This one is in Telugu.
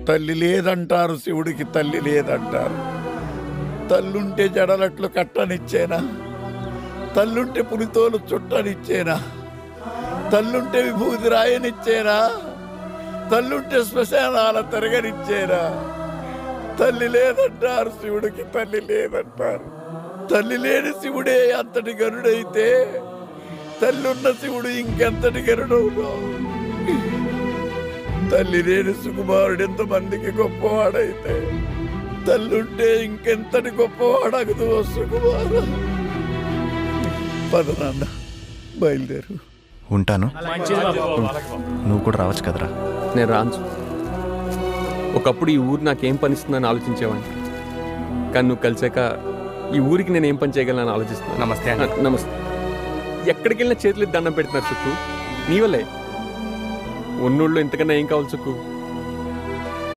తల్లి లేదంటారు, శివుడికి తల్లి లేదంటారు. తల్లుంటే జడలట్లు కట్టనిచ్చేనా? తల్లుంటే పులితోలు చుట్టనిచ్చేనా? తల్లుంటే విభూతి రాయనిచ్చేనా? తల్లుంటే శ్మశానాల తిరగనిచ్చేనా? తల్లి లేదంటారు, శివుడికి తల్లి లేదంటారు. తల్లి లేని శివుడే అంతటి గరుడైతే తల్లున్న శివుడు ఇంకెంతటి గరుడవును? తల్లి లేని సుకుమారుడు ఎంతమందికి గొప్పవాడైతే తల్లుంటే ఇంకెంతటి గొప్పవాడగదు సుకుమారు. పద నాన్న, బయలుదేరు. ఉంటాను. నువ్వు కూడా రావచ్చు కదరా. నేను రాను. ఒకప్పుడు ఈ ఊరు నాకేం పనిస్తుందని ఆలోచించేవాడిని, కానీ నువ్వు కలిసాక ఈ ఊరికి నేను ఏం పని చేయగలను ఆలోచిస్తున్నాను. నమస్తే. నమస్తే. ఎక్కడికి వెళ్ళినా చేతులు దండం పెడుతున్నారు సుక్కు, నీ వల్లే. ఉన్నోళ్ళు ఎంతకన్నా ఏం కావాలి సుక్కు?